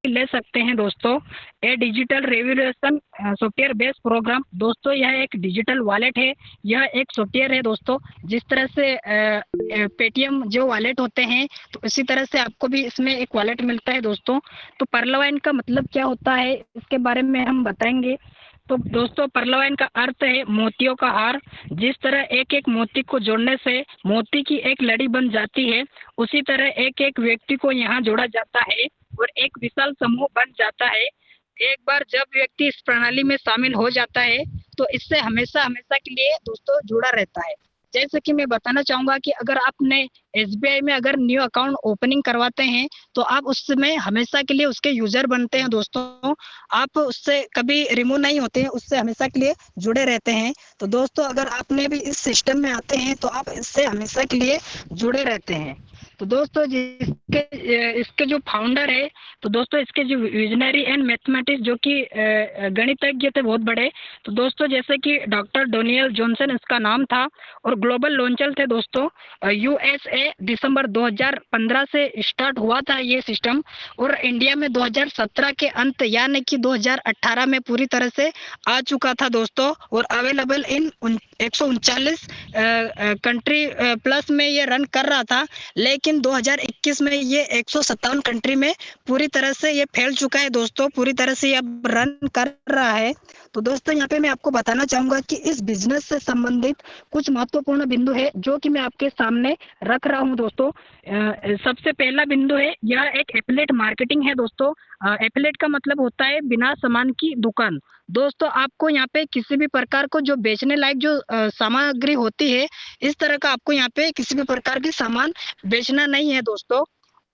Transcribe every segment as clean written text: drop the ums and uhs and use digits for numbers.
ले सकते हैं दोस्तों। A digital revolution software based program दोस्तों, यह एक डिजिटल वॉलेट है। यह एक सॉफ्टवेयर है दोस्तों, जिस तरह से पेटीएम जो वॉलेट होते हैं, तो इसी तरह से आपको भी इसमें एक वॉलेट मिलता है दोस्तों। तो परलवाइन का मतलब क्या होता है, इसके बारे में हम बताएंगे। तो दोस्तों, परलवाइन का अर्थ है मोतियों का हार। जिस तरह एक एक मोती को जोड़ने से मोती की एक लड़ी बन जाती है, उसी तरह एक एक व्यक्ति को यहाँ जोड़ा जाता है और एक विशाल समूह बन जाता है। एक बार जब व्यक्ति इस प्रणाली में शामिल हो जाता है, तो इससे हमेशा हमेशा के लिए दोस्तों जुड़ा रहता है। जैसे कि मैं बताना चाहूंगा कि अगर आपने एसबीआई में अगर न्यू अकाउंट ओपनिंग करवाते हैं, तो आप उसमें हमेशा के लिए उसके यूजर बनते हैं दोस्तों। आप उससे कभी रिमूव नहीं होते हैं, उससे हमेशा के लिए जुड़े रहते हैं। तो दोस्तों, अगर आपने भी इस सिस्टम में आते हैं, तो आप इससे हमेशा के लिए जुड़े रहते हैं। तो दोस्तों, इसके जो फाउंडर है, तो दोस्तों इसके जो विजनरी एंड मैथमेटिक्स जो कि गणितज्ञ थे बहुत बड़े, तो दोस्तों जैसे कि डॉक्टर डोनियल जॉनसन इसका नाम था, और ग्लोबल लॉन्चर थे दोस्तों यूएसए। दिसंबर 2015 से स्टार्ट हुआ था ये सिस्टम, और इंडिया में 2017 के अंत यानी कि 2018 में पूरी तरह से आ चुका था दोस्तों, और अवेलेबल इन 139 कंट्री प्लस में ये रन कर रहा था। लेकिन 2021 में ये 157 कंट्री में पूरी तरह से ये फैल चुका है दोस्तों, पूरी तरह से ये अब रन कर रहा है। तो दोस्तों, यहाँ पे मैं आपको बताना चाहूंगा कि इस बिजनेस से संबंधित कुछ महत्वपूर्ण बिंदु है जो कि मैं आपके सामने रख रहा हूँ दोस्तों। सबसे पहला बिंदु है, यह एक एफिलिएट मार्केटिंग है दोस्तों। एफिलिएट का मतलब होता है बिना सामान की दुकान। दोस्तों, आपको यहाँ पे किसी भी प्रकार को जो बेचने लायक जो सामग्री होती है, इस तरह का आपको यहाँ पे किसी भी प्रकार की सामान बेचना नहीं है दोस्तों।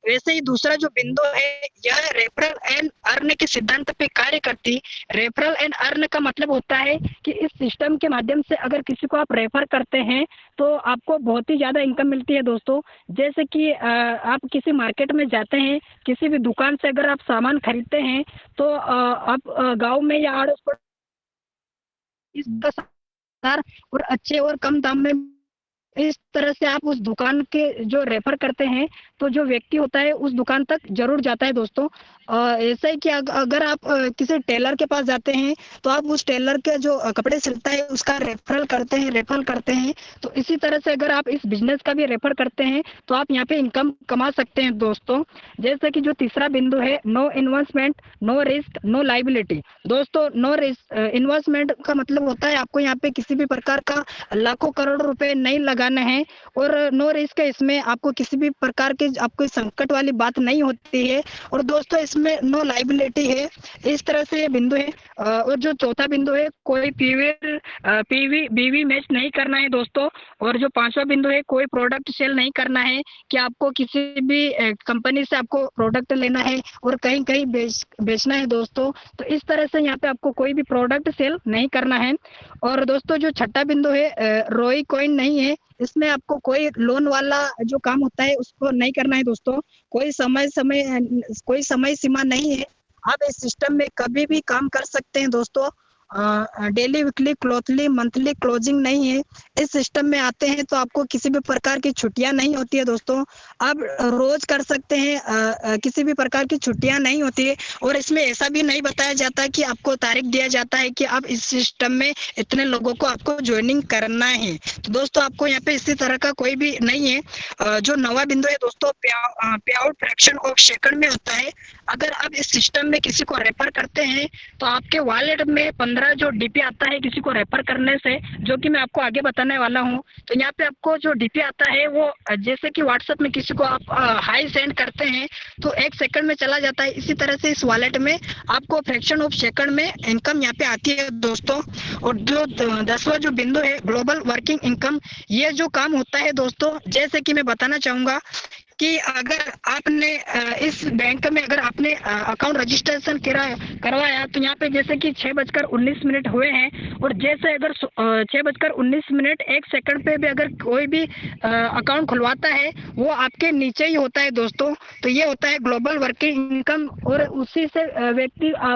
वैसे ही दूसरा जो बिंदु है, यह रेफरल एंड अर्न के सिद्धांत पे कार्य करती। रेफरल एंड अर्न का मतलब होता है कि इस सिस्टम के माध्यम से अगर किसी को आप रेफर करते हैं, तो आपको बहुत ही ज़्यादा इनकम मिलती है दोस्तों। जैसे कि आप किसी मार्केट में जाते हैं, किसी भी दुकान से अगर आप सामान खरीदते हैं, तो आप गाँव में या आड़ोस पड़ोस इस प्रकार और अच्छे और कम दाम में इस तरह से आप उस दुकान के जो रेफर करते हैं, तो जो व्यक्ति होता है उस दुकान तक जरूर जाता है दोस्तों। ऐसा ही कि अगर आप किसी टेलर के पास जाते हैं, तो आप उस टेलर के जो कपड़े सिलता है उसका रेफरल करते हैं। तो इसी तरह से अगर आप इस बिजनेस का भी रेफर करते हैं, तो आप यहाँ पे इनकम कमा सकते हैं दोस्तों। जैसे कि जो तीसरा बिंदु है, no investment, no risk, no liability. दोस्तों, नो रिस्क इन्वेस्टमेंट का मतलब होता है आपको यहाँ पे किसी भी प्रकार का लाखों करोड़ रुपए नहीं लगाना है, और नो रिस्क है, इसमें आपको किसी भी प्रकार के आपको संकट वाली बात नहीं होती है। और दोस्तों, इसमें नो लाइबिलिटी है। इस तरह से ये बिंदु है। और जो चौथा बिंदु है, कोई पीवी बीवी मैच नहीं करना है दोस्तों। और जो पांचवा बिंदु है, कोई प्रोडक्ट सेल नहीं करना है, कि आपको किसी भी कंपनी से आपको प्रोडक्ट लेना है और कहीं कहीं बेचना है दोस्तों। तो इस तरह से यहाँ पे आपको कोई भी प्रोडक्ट सेल नहीं करना है। और दोस्तों, जो छठा बिंदु है, रोई कॉइन नहीं है। इसमें आपको कोई लोन वाला जो काम होता है उसको नहीं करना है दोस्तों। कोई समय सीमा नहीं है। आप इस सिस्टम में कभी भी काम कर सकते हैं दोस्तों। डेली, वीकली, क्लोथली, मंथली क्लोजिंग नहीं है। इस सिस्टम में आते हैं तो आपको किसी भी प्रकार की छुट्टियां नहीं होती है दोस्तों। आप रोज कर सकते हैं, किसी भी प्रकार की छुट्टियां नहीं होती है। और इसमें ऐसा भी नहीं बताया जाता कि आपको तारीख दिया जाता है कि आप इस सिस्टम में इतने लोगों को आपको ज्वाइनिंग करना है। तो दोस्तों, आपको यहाँ पे इसी तरह का कोई भी नहीं है। जो नवा बिंदु है दोस्तों, पे आउट फ्रैक्शन ऑफ सेकंड में होता है। अगर आप इस सिस्टम में किसी को रेफर करते हैं, तो आपके वॉलेट में 15 जो डीपी आता है किसी को रेफर करने से, जो कि मैं आपको आगे बताने वाला हूँ। तो यहाँ पे आपको जो डीपी आता है, वो जैसे कि व्हाट्सएप में किसी को आप हाई सेंड करते हैं, तो 1 सेकंड में चला जाता है। इसी तरह से इस वॉलेट में आपको फ्रैक्शन ऑफ सेकंड में इनकम यहाँ पे आती है दोस्तों। और जो 10वां जो बिंदु है, ग्लोबल वर्किंग इनकम, ये जो काम होता है दोस्तों, जैसे कि मैं बताना चाहूंगा कि अगर आपने इस बैंक में अगर आपने अकाउंट रजिस्ट्रेशन करवाया तो यहाँ पे जैसे कि 6:19 हुए हैं और जैसे अगर 6:19 पे भी अगर कोई भी अकाउंट खुलवाता है वो आपके नीचे ही होता है दोस्तों। तो ये होता है ग्लोबल वर्किंग इनकम और उसी से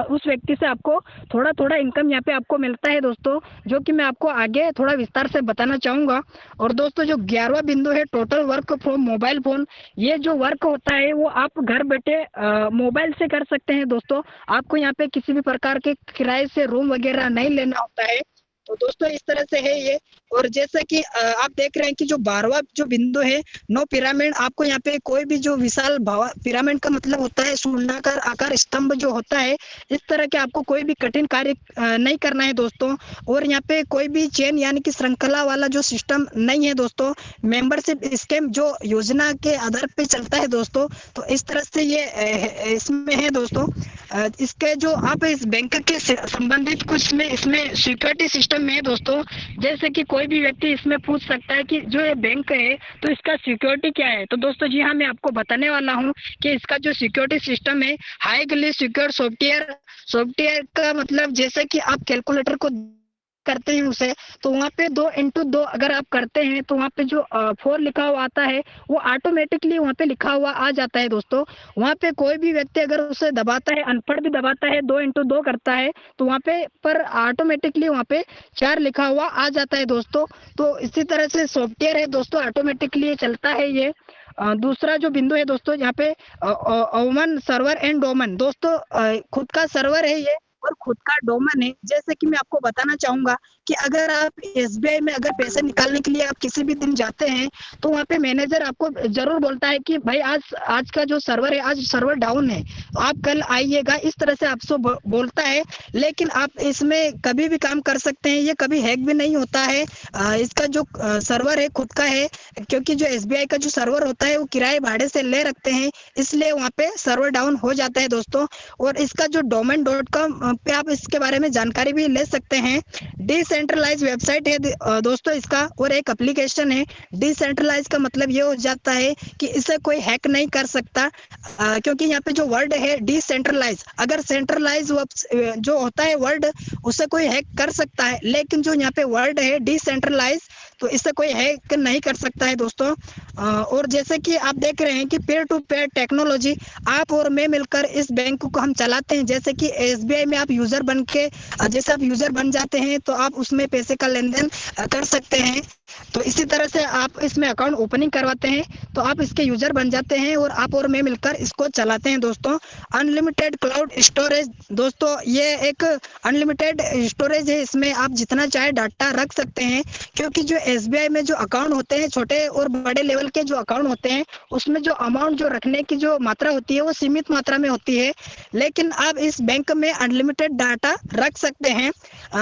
उस व्यक्ति से आपको थोड़ा थोड़ा इनकम यहाँ पे आपको मिलता है दोस्तों, जो कि मैं आपको आगे थोड़ा विस्तार से बताना चाहूँगा। और दोस्तों जो 11वां बिंदु है total work from mobile phone, ये जो वर्क होता है वो आप घर बैठे मोबाइल से कर सकते हैं दोस्तों। आपको यहाँ पे किसी भी प्रकार के किराए से रूम वगैरह नहीं लेना होता है। तो दोस्तों इस तरह से है ये। और जैसा कि आप देख रहे हैं कि जो 12वां जो बिंदु है नो पिरामिड, आपको यहाँ पे कोई भी जो विशाल पिरामिड का मतलब होता है शून्याकार आकार स्तंभ जो होता है, इस तरह के आपको कोई भी कठिन कार्य नहीं करना है दोस्तों। और यहाँ पे कोई भी चेन यानी कि श्रृंखला वाला जो सिस्टम नहीं है दोस्तों। मेंबरशिप स्कीम जो योजना के आधार पे चलता है दोस्तों, तो इस तरह से ये इसमें है दोस्तों। इसके जो आप इस बैंक के संबंधित कुछ में इसमें सिक्योरिटी सिस्टम में है दोस्तों। जैसे कि कोई भी व्यक्ति इसमें पूछ सकता है कि जो ये बैंक है तो इसका सिक्योरिटी क्या है। तो दोस्तों जी हाँ, मैं आपको बताने वाला हूँ कि इसका जो सिक्योरिटी सिस्टम है हाईली सिक्योर सॉफ्टवेयर। सॉफ्टवेयर का मतलब जैसे कि आप कैलकुलेटर को करते हैं उसे, तो वहाँ पे 2x2 अगर आप करते हैं तो वहाँ पे जो 4 लिखा हुआ आता है वो ऑटोमेटिकली वहाँ पे लिखा हुआ आ जाता है दोस्तों। वहाँ पे कोई भी व्यक्ति अगर उसे दबाता है, अनपढ़ भी दबाता है, 2x2 करता है तो वहाँ पे पर ऑटोमेटिकली वहाँ पे 4 लिखा हुआ आ जाता है दोस्तों। तो इसी तरह से सॉफ्टवेयर है दोस्तों, ऑटोमेटिकली चलता है ये। दूसरा जो बिंदु है दोस्तों यहाँ पे ओमन सर्वर एंड डोमन, दोस्तों खुद का सर्वर है ये और खुद का डोमेन है। जैसे कि मैं आपको बताना चाहूंगा कि अगर आप एसबीआई में अगर पैसे निकालने के लिए आप किसी भी दिन जाते हैं तो वहाँ पे मैनेजर आपको जरूर बोलता है कि भाई आज का जो सर्वर है आज सर्वर डाउन है, तो आप कल आइएगा, इस तरह से आपसे बोलता है। लेकिन आप इसमें कभी भी काम कर सकते हैं, ये कभी हैक भी नहीं होता है। इसका जो सर्वर है खुद का है, क्योंकि जो एसबीआई का जो सर्वर होता है वो किराए भाड़े से ले रखते हैं, इसलिए वहाँ पे सर्वर डाउन हो जाता है दोस्तों। और इसका जो domain.com पे आप इसके बारे में जानकारी भी ले सकते हैं। डिसेंट्रलाइज वेबसाइट है दोस्तों इसका, और एक एप्लीकेशन है। डिसेंट्रलाइज का मतलब ये हो जाता है कि इसे कोई हैक नहीं कर सकता, क्योंकि यहाँ पे जो वर्ड है डिसेंट्रलाइज, अगर सेंट्रलाइज जो होता है वर्ड उसे कोई हैक कर सकता है, लेकिन जो यहाँ पे वर्ड है डिसेंट्रलाइज तो इसे कोई हैक नहीं कर सकता है दोस्तों। और जैसे कि आप देख रहे हैं कि पेयर टू पेयर टेक्नोलॉजी, आप और मैं मिलकर इस बैंक को हम चलाते हैं। जैसे कि एसबीआई में आप यूजर बन के जैसे आप यूजर बन जाते हैं तो आप उसमें पैसे का लेन देन कर सकते हैं। तो इसी तरह से आप इसमें अकाउंट ओपनिंग करवाते हैं तो आप इसके यूजर बन जाते हैं और आप और मैं मिलकर इसको चलाते हैं दोस्तों। अनलिमिटेड क्लाउड स्टोरेज, दोस्तों ये एक अनलिमिटेड स्टोरेज है, इसमें आप जितना चाहे डाटा रख सकते हैं। क्योंकि जो एसबीआई में जो अकाउंट होते हैं छोटे और बड़े लेवल के जो अकाउंट होते हैं उसमें जो अमाउंट जो रखने की जो मात्रा होती है वो सीमित मात्रा में होती है, लेकिन आप इस बैंक में अनलिमिटेड डाटा रख सकते हैं।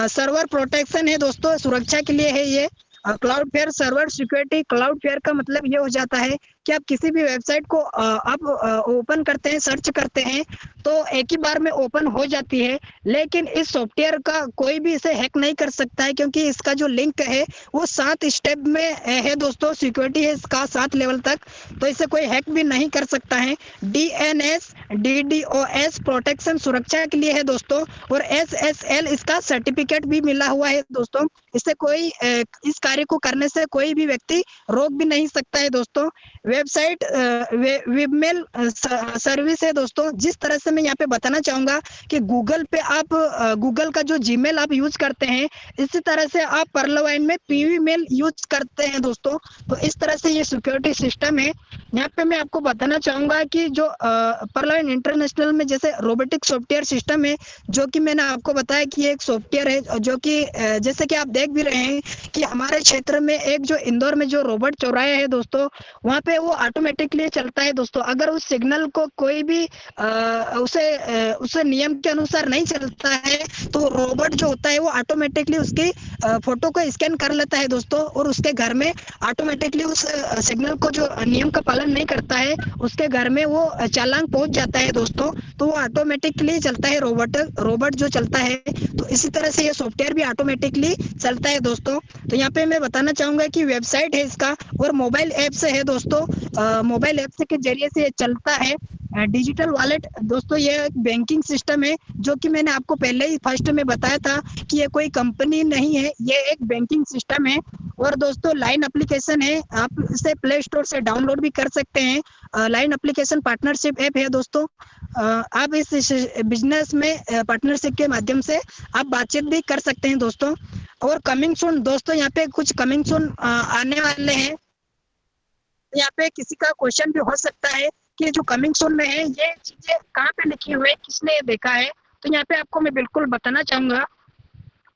सर्वर प्रोटेक्शन है दोस्तों, सुरक्षा के लिए है ये। Cloud fair server security, cloud fair का मतलब ये हो जाता है कि आप किसी भी वेबसाइट को आप ओपन करते हैं, सर्च करते हैं तो एक ही बार में ओपन हो जाती है, लेकिन इस सॉफ्टवेयर का कोई भी इसे हैक नहीं कर सकता है, क्योंकि इसका जो लिंक है वो 7 स्टेप में है दोस्तों। सिक्योरिटी है इसका 7 लेवल तक, तो इसे कोई हैक भी नहीं कर सकता है। डीएनएस DDoS प्रोटेक्शन सुरक्षा के लिए है दोस्तों, और SSL इसका सर्टिफिकेट भी मिला हुआ है दोस्तों। इससे कोई इस कार्य को करने से कोई भी व्यक्ति रोक भी नहीं सकता है दोस्तों। वेबसाइट वेबमेल सर्विस है दोस्तों। जिस तरह से मैं यहाँ पे बताना चाहूंगा कि गूगल पे आप गूगल का जो जीमेल आप यूज करते हैं, इसी तरह से आप पर्लवाइन में पीवी मेल यूज करते हैं दोस्तों। तो इस तरह से ये सिक्योरिटी सिस्टम है। यहाँ पे मैं आपको बताना चाहूंगा कि जो पर्लवाइन इंटरनेशनल में जैसे रोबोटिक सॉफ्टवेयर सिस्टम है, जो कि मैंने आपको बताया कि एक सॉफ्टवेयर है जो कि जैसे कि आप देख भी रहे हैं कि हमारे क्षेत्र में एक जो इंदौर में जो रोबोट चौराया है दोस्तों, वहाँ पे वो ऑटोमेटिकली चलता है दोस्तों। अगर उस सिग्नल को कोई भी उसे नियम के अनुसार नहीं चलता है तो रोबोट जो होता है वो ऑटोमेटिकली उसकी फोटो को स्कैन कर लेता है दोस्तों, और उसके घर में ऑटोमेटिकली उस सिग्नल को जो नियम का पालन नहीं करता है उसके घर में वो चालान पहुंच जाता है दोस्तों। तो वो ऑटोमेटिकली चलता है, रोबोट जो चलता है। तो इसी तरह से ये सॉफ्टवेयर भी ऑटोमेटिकली चलता है दोस्तों। तो यहाँ पे मैं बताना चाहूंगा कि वेबसाइट है इसका और मोबाइल ऐप से है दोस्तों। मोबाइल ऐप्स के जरिए से चलता है। डिजिटल वॉलेट दोस्तों ये एक बैंकिंग सिस्टम है, जो कि मैंने आपको पहले ही फर्स्ट में बताया था कि ये कोई कंपनी नहीं है, ये एक बैंकिंग सिस्टम है। और दोस्तों लाइन एप्लीकेशन है, आप इसे प्ले स्टोर से डाउनलोड भी कर सकते हैं। लाइन एप्लीकेशन पार्टनरशिप ऐप है दोस्तों। आप इस बिजनेस में पार्टनरशिप के माध्यम से आप बातचीत भी कर सकते हैं दोस्तों। और कमिंग सून दोस्तों, यहाँ पे कुछ कमिंग सून आने वाले हैं। यहाँ पे किसी का क्वेश्चन भी हो सकता है कि जो कमिंग सून में है ये चीजें कहाँ पे लिखी हुई है, किसने ये देखा है। तो यहाँ पे आपको मैं बिल्कुल बताना चाहूंगा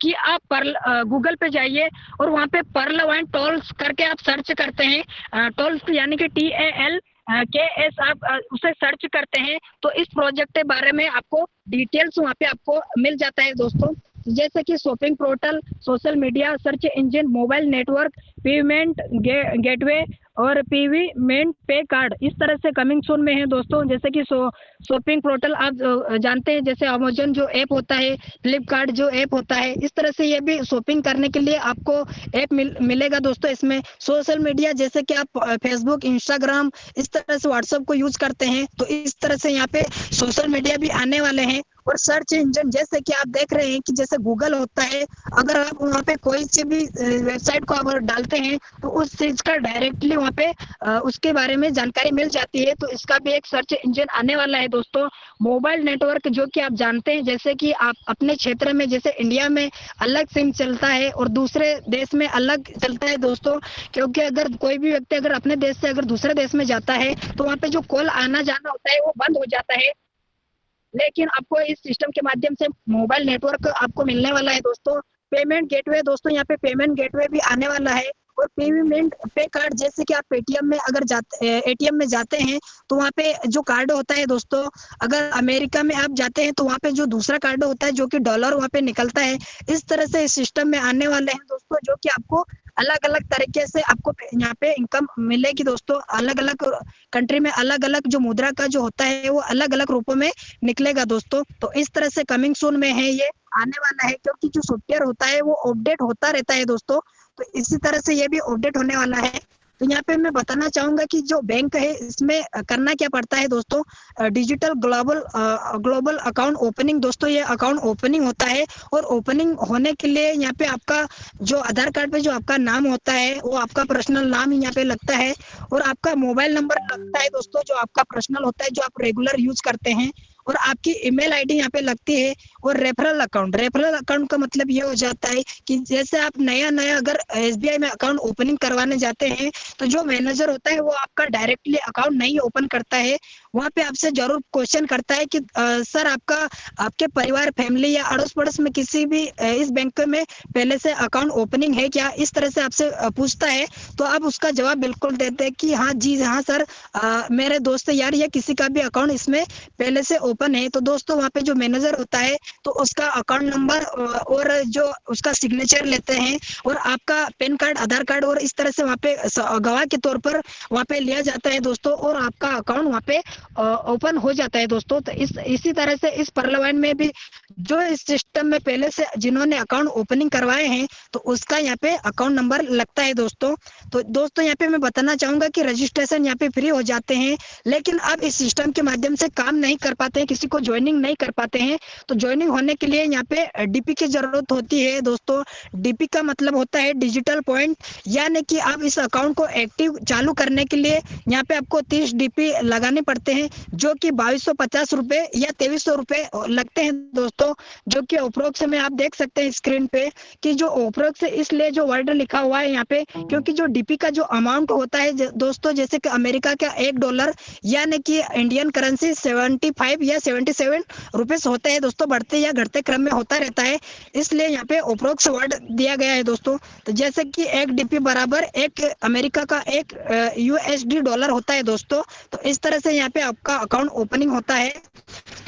कि आप पर्ल गूगल पे जाइए और वहाँ पे पर्ल वाइन टोल्स करके आप सर्च करते हैं। टोल्स यानी कि TALKS आप उसे सर्च करते हैं तो इस प्रोजेक्ट के बारे में आपको डिटेल्स वहाँ पे आपको मिल जाता है दोस्तों। जैसे कि shopping portal, social media, search engine, mobile network, payment gateway और पेमेंट पे कार्ड, इस तरह से कमिंग सून में है दोस्तों। जैसे कि शॉपिंग पोर्टल आप जानते हैं, जैसे अमेजन जो ऐप होता है, फ्लिपकार्ट जो ऐप होता है, इस तरह से ये भी शॉपिंग करने के लिए आपको ऐप मिलेगा दोस्तों। इसमें सोशल मीडिया जैसे कि आप फेसबुक, इंस्टाग्राम, इस तरह से व्हाट्सएप को यूज करते हैं, तो इस तरह से यहाँ पे सोशल मीडिया भी आने वाले हैं। और सर्च इंजन जैसे कि आप देख रहे हैं कि जैसे गूगल होता है, अगर आप वहाँ पे कोई सी भी वेबसाइट को अगर डालते हैं तो उस चीज का डायरेक्टली वहाँ पे उसके बारे में जानकारी मिल जाती है। तो इसका भी एक सर्च इंजन आने वाला है दोस्तों। मोबाइल नेटवर्क जो कि आप जानते हैं, जैसे कि आप अपने क्षेत्र में, जैसे इंडिया में अलग सिम चलता है और दूसरे देश में अलग चलता है दोस्तों। क्योंकि अगर कोई भी व्यक्ति अगर अपने देश से अगर दूसरे देश में जाता है तो वहाँ पे जो कॉल आना जाना होता है वो बंद हो जाता है। लेकिन आपको इस सिस्टम के माध्यम से मोबाइल नेटवर्क आपको मिलने वाला है दोस्तों। पेमेंट गेटवे दोस्तों, यहाँ पे पेमेंट गेटवे भी आने वाला है। और पेमेंट पे कार्ड जैसे कि आप पेटीएम में अगर जाते एटीएम में जाते हैं तो वहाँ पे जो कार्ड होता है दोस्तों, अगर अमेरिका में आप जाते हैं तो वहाँ पे जो दूसरा कार्ड होता है जो कि डॉलर वहाँ पे निकलता है। इस तरह से इस सिस्टम में आने वाले हैं दोस्तों, जो कि आपको अलग अलग तरीके से आपको यहाँ पे इनकम मिलेगी दोस्तों। अलग अलग कंट्री में अलग अलग जो मुद्रा का जो होता है वो अलग अलग रूपों में निकलेगा दोस्तों। तो इस तरह से कमिंग सून में है, ये आने वाला है, क्योंकि जो सॉफ्टवेयर होता है वो अपडेट होता रहता है दोस्तों। तो इसी तरह से ये भी अपडेट होने वाला है। तो यहाँ पे मैं बताना चाहूंगा कि जो बैंक है इसमें करना क्या पड़ता है दोस्तों। डिजिटल ग्लोबल अकाउंट ओपनिंग दोस्तों, ये अकाउंट ओपनिंग होता है। और ओपनिंग होने के लिए यहाँ पे आपका जो आधार कार्ड पे जो आपका नाम होता है वो आपका पर्सनल नाम यहाँ पे लगता है। और आपका मोबाइल नंबर लगता है दोस्तों, जो आपका पर्सनल होता है, जो आप रेगुलर यूज करते हैं। और आपकी ईमेल आईडी यहाँ पे लगती है। और रेफरल अकाउंट का मतलब ये हो जाता है कि जैसे आप नया अगर SBI में अकाउंट ओपनिंग करवाने जाते हैं तो जो मैनेजर होता है वो आपका डायरेक्टली अकाउंट नहीं ओपन करता है। वहाँ पे आपसे जरूर क्वेश्चन करता है कि सर आपके परिवार, फैमिली या अड़ोस पड़ोस में किसी भी इस बैंक में पहले से अकाउंट ओपनिंग है क्या, इस तरह से आपसे पूछता है। तो आप उसका जवाब बिल्कुल देते हैं कि हाँ जी हाँ सर, मेरे दोस्त यार या किसी का भी अकाउंट इसमें पहले से ओपन है। तो दोस्तों वहाँ पे जो मैनेजर होता है तो उसका अकाउंट नंबर और जो उसका सिग्नेचर लेते हैं और आपका पैन कार्ड, आधार कार्ड और इस तरह से वहाँ पे गवाह के तौर पर वहाँ पे लिया जाता है दोस्तों। और आपका अकाउंट वहाँ पे ओपन हो जाता है दोस्तों। तो इसी तरह से इस पार्लियामेंट में भी जो इस सिस्टम में पहले से जिन्होंने अकाउंट ओपनिंग करवाए हैं तो उसका यहाँ पे अकाउंट नंबर लगता है दोस्तों। तो दोस्तों यहाँ पे मैं बताना चाहूंगा कि रजिस्ट्रेशन यहाँ पे फ्री हो जाते हैं, लेकिन अब इस सिस्टम के माध्यम से काम नहीं कर पाते हैं, किसी को ज्वाइनिंग नहीं कर पाते हैं। तो ज्वाइनिंग होने के लिए यहाँ पे DP की जरूरत होती है दोस्तों। DP का मतलब होता है डिजिटल पॉइंट, यानी कि आप इस अकाउंट को एक्टिव चालू करने के लिए यहाँ पे आपको 30 DP लगाने पड़ते हैं, जो कि 2250 रुपए या 2300 रुपए लगते हैं दोस्तों। जो कि अप्रोक्स में आप देख सकते हैं स्क्रीन पे कि जो अप्रोक्स इसलिए जो वर्ड लिखा हुआ है यहाँ पे, क्योंकि जो DP का जो अमाउंट होता है दोस्तों, जैसे कि अमेरिका का $1 यानी कि इंडियन करेंसी 75 या 77 रुपीस होते हैं दोस्तों, बढ़ते या घटते क्रम में होता रहता है, इसलिए यहाँ पे अप्रोक्स वर्ड दिया गया है दोस्तों। तो जैसे कि एक DP बराबर एक अमेरिका का एक USD डॉलर होता है दोस्तों। तो इस तरह से यहाँ पे आपका अकाउंट ओपनिंग होता है।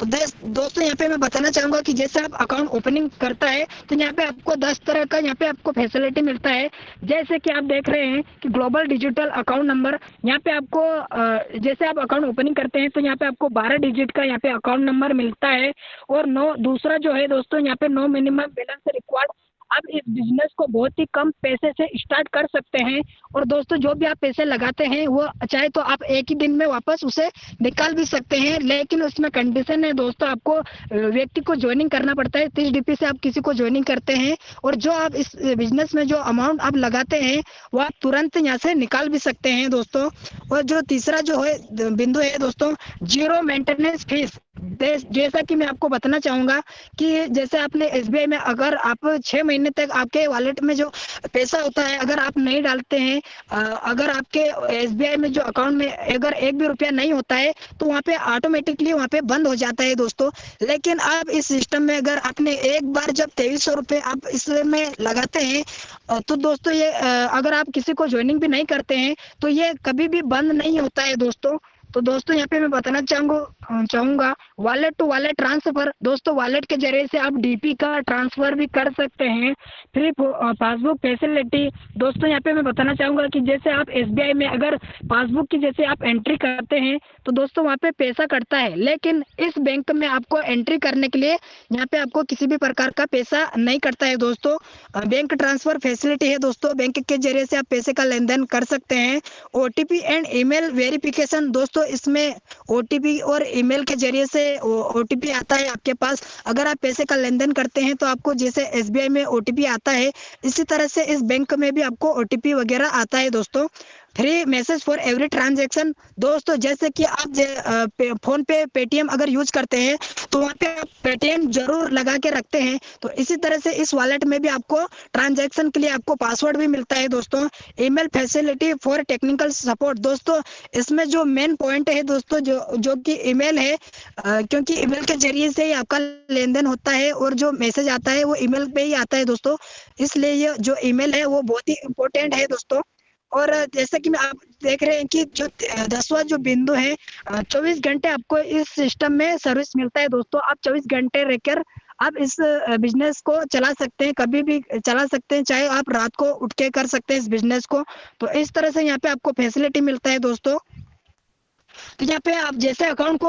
तो दोस्तों यहाँ पे मैं बताना चाहूंगा कि जैसे आप अकाउंट ओपनिंग करता है तो यहाँ पे आपको 10 तरह का यहाँ पे आपको फैसिलिटी मिलता है। जैसे कि आप देख रहे हैं कि ग्लोबल डिजिटल अकाउंट नंबर, यहाँ पे आपको जैसे आप अकाउंट ओपनिंग करते हैं तो यहाँ पे आपको 12 डिजिट का यहाँ पे अकाउंट नंबर मिलता है। और दूसरा जो है दोस्तों, यहाँ पे नो मिनिमम बैलेंस रिक्वायर्ड आप इस बिजनेस को बहुत ही कम पैसे से स्टार्ट कर सकते हैं। और दोस्तों जो भी आप पैसे लगाते हैं वो चाहे तो आप एक ही दिन में वापस उसे निकाल भी सकते हैं, लेकिन उसमें कंडीशन है दोस्तों, आपको व्यक्ति को ज्वाइनिंग करना पड़ता है। 30 DP से आप किसी को ज्वाइनिंग करते हैं और जो आप इस बिजनेस में जो अमाउंट आप लगाते हैं वो आप तुरंत यहाँ से निकाल भी सकते हैं दोस्तों। और जो तीसरा जो है बिंदु है दोस्तों, जीरो मेंटेनेंस फीस। जैसा कि मैं आपको बताना चाहूंगा कि जैसे आपने SBI में अगर आप 6 महीने तक आपके वॉलेट में जो पैसा होता है अगर आप नहीं डालते हैं, अगर आपके SBI में जो अकाउंट में अगर एक भी रुपया नहीं होता है तो वहाँ पे ऑटोमेटिकली वहाँ पे बंद हो जाता है दोस्तों। लेकिन आप इस सिस्टम में अगर आपने एक बार जब 2300 रुपये आप इसमें लगाते हैं तो दोस्तों ये अगर आप किसी को ज्वाइनिंग भी नहीं करते हैं तो ये कभी भी बंद नहीं होता है दोस्तों। तो दोस्तों यहाँ पे मैं बताना चाहूंगा वॉलेट टू वॉलेट ट्रांसफर। दोस्तों वॉलेट के जरिए से आप DP का ट्रांसफर भी कर सकते हैं। Free passbook facility. दोस्तों यहाँ पे मैं बताना चाहूंगा कि जैसे आप SBI में अगर पासबुक की जैसे आप एंट्री करते हैं तो दोस्तों वहाँ पे पैसा कटता है, लेकिन इस बैंक में आपको एंट्री करने के लिए यहाँ पे आपको किसी भी प्रकार का पैसा नहीं कटता है दोस्तों। बैंक ट्रांसफर फैसिलिटी है दोस्तों, बैंक के जरिए से आप पैसे का लेन देन कर सकते हैं। OTP and email verification. दोस्तों इसमें OTP और ईमेल के जरिए से OTP आता है आपके पास। अगर आप पैसे का लेन देन करते हैं तो आपको जैसे SBI में OTP आता है, इसी तरह से इस बैंक में भी आपको OTP वगैरह आता है दोस्तों। Free message for every transaction. दोस्तों जैसे कि आप फोन पे पेटीएम अगर यूज करते हैं तो वहाँ पे आप पेटीएम जरूर लगा के रखते हैं, तो इसी तरह से इस वॉलेट में भी आपको ट्रांजैक्शन के लिए आपको पासवर्ड भी मिलता है दोस्तों। Email facility for technical support. दोस्तों इसमें जो मेन पॉइंट है दोस्तों जो कि ईमेल है, क्योंकि ईमेल के जरिए से ही आपका लेन देन होता है और जो मैसेज आता है वो ईमेल पे ही आता है दोस्तों, इसलिए ये जो ईमेल है वो बहुत ही इम्पोर्टेंट है दोस्तों। और जैसे कि आप देख रहे हैं कि जो 10वां जो बिंदु है, 24 घंटे आपको इस सिस्टम में सर्विस मिलता है दोस्तों। आप 24 घंटे रहकर आप इस बिजनेस को चला सकते हैं, कभी भी चला सकते हैं, चाहे आप रात को उठ के कर सकते हैं इस बिजनेस को। तो इस तरह से यहाँ पे आपको फैसिलिटी मिलता है दोस्तों। तो यहाँ पे आप जैसे अकाउंट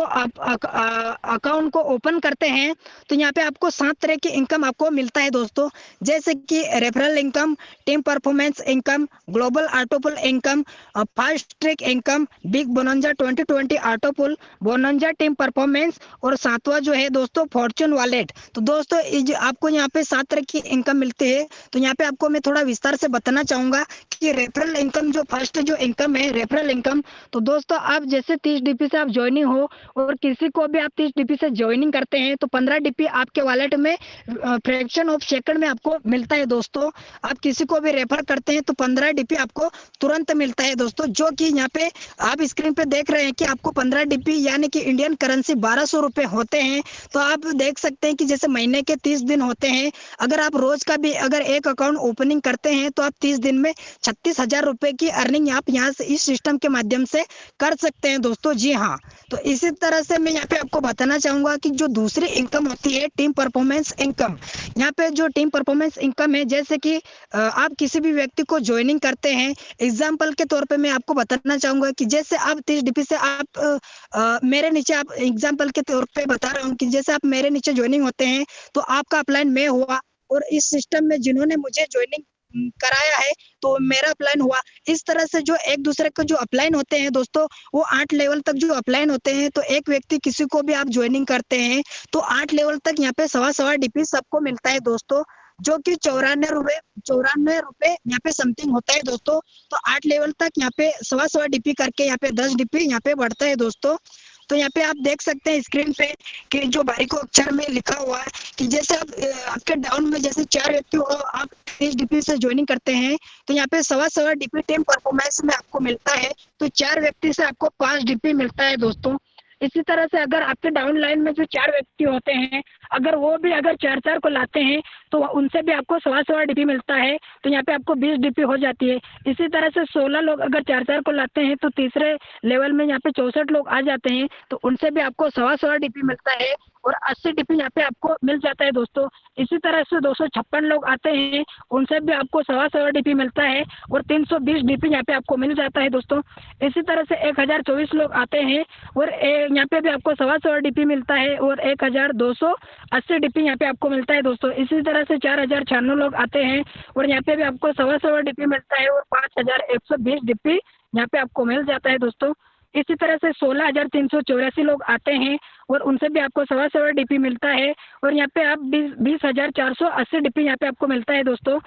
को ओपन करते हैं तो यहाँ पे आपको 7 तरह की इनकम आपको मिलता है दोस्तों, जैसे कि referral income, team performance income, global autopool income, fast track income, big bonanza 2020 autopool, bonanza team performance, और 7वां जो है दोस्तों फॉर्चून वॉलेट। तो दोस्तों आपको यहाँ पे 7 तरह की इनकम मिलती है। तो यहाँ पे आपको मैं थोड़ा विस्तार से बताना चाहूंगा कि रेफरल इनकम जो फर्स्ट जो इनकम है रेफरल इनकम। तो दोस्तों आप जैसे 30 DP से आप ज्वाइनिंग हो और किसी को भी आप 30 DP से ज्वाइनिंग करते हैं तो 15 DP आपके वॉलेट में फ्रैक्शन ऑफ सेकंड में आपको मिलता है दोस्तों। आप किसी को भी रेफर करते हैं तो 15 DP आपको तुरंत मिलता है दोस्तों, जो कि यहाँ पे आप स्क्रीन पे देख रहे हैं कि आपको 15 DP यानी कि इंडियन करेंसी 1200 रुपए होते हैं। तो आप देख सकते हैं कि जैसे महीने के 30 दिन होते हैं, अगर आप रोज का भी अगर एक अकाउंट ओपनिंग करते हैं तो आप 30 दिन में 36,000 रुपए की अर्निंग आप यहाँ से इस सिस्टम के माध्यम से कर सकते हैं दोस्तों। जी हाँ, तो इसी तरह से मैं यहाँ पे आपको बताना चाहूंगा कि जो दूसरी इनकम होती है टीम परफॉर्मेंस इनकम। यहाँ पे जो टीम परफॉर्मेंस इनकम है, जैसे कि आप किसी भी व्यक्ति को ज्वाइनिंग करते हैं, एग्जाम्पल के तौर पे मैं आपको बताना चाहूंगा कि जैसे आप 30 DP से आप मेरे नीचे आप एग्जाम्पल के तौर पे बता रहा हूँ कि जैसे आप मेरे नीचे ज्वाइनिंग होते हैं तो आपका अपलाइन में हुआ और इस सिस्टम में जिन्होंने मुझे ज्वाइनिंग कराया है तो मेरा अपलाइन हुआ। इस तरह से जो एक दूसरे को जो अपलाइन होते हैं दोस्तों वो 8 लेवल तक जो अपलाइन होते हैं। तो एक व्यक्ति किसी को भी आप ज्वाइनिंग करते हैं तो 8 लेवल तक यहाँ पे 1.25 DP सबको मिलता है दोस्तों, जो कि 94 रुपए यहाँ पे समथिंग होता है दोस्तों। तो 8 लेवल तक यहाँ पे 1.25 DP करके यहाँ पे 10 DP यहाँ पे बढ़ता है दोस्तों। तो यहाँ पे आप देख सकते हैं स्क्रीन पे कि जो बारीको अक्षर में लिखा हुआ है कि जैसे आप आपके डाउन में जैसे 4 व्यक्ति हो आप 30 DP से ज्वाइनिंग करते हैं तो यहाँ पे 1.25 DP टीम परफॉर्मेंस में आपको मिलता है। तो 4 व्यक्ति से आपको 5 DP मिलता है दोस्तों। इसी तरह से अगर आपके डाउन लाइन में जो 4 व्यक्ति होते हैं अगर वो भी अगर 4 को लाते हैं तो उनसे भी आपको 1.25 DP मिलता है। तो यहाँ पे आपको 20 DP हो जाती है। इसी तरह से 16 लोग अगर 4 को लाते हैं तो तीसरे लेवल में यहाँ पे 64 लोग आ जाते हैं तो उनसे भी आपको 1.25 DP मिलता है। और 80 डीपी यहाँ पे आपको मिल जाता है दोस्तों। इसी तरह से 256 लोग आते हैं, उनसे भी आपको 1.25 डीपी मिलता है और 320 डीपी यहाँ पे आपको मिल जाता है दोस्तों। इसी तरह से 1024 लोग आते हैं और यहाँ पे भी आपको 1.25 डीपी मिलता है और 1280 डीपी यहाँ पे आपको मिलता है दोस्तों। इसी तरह से 4096 लोग आते हैं और यहाँ पे भी आपको 1.25 डीपी मिलता है और 5120 डीपी यहाँ पे आपको मिल जाता है दोस्तों। इसी तरह से 16,384 लोग आते हैं और उनसे भी आपको 1.25 डीपी मिलता है और यहाँ पे आप 20,480 डीपी यहाँ पे आपको मिलता है दोस्तों।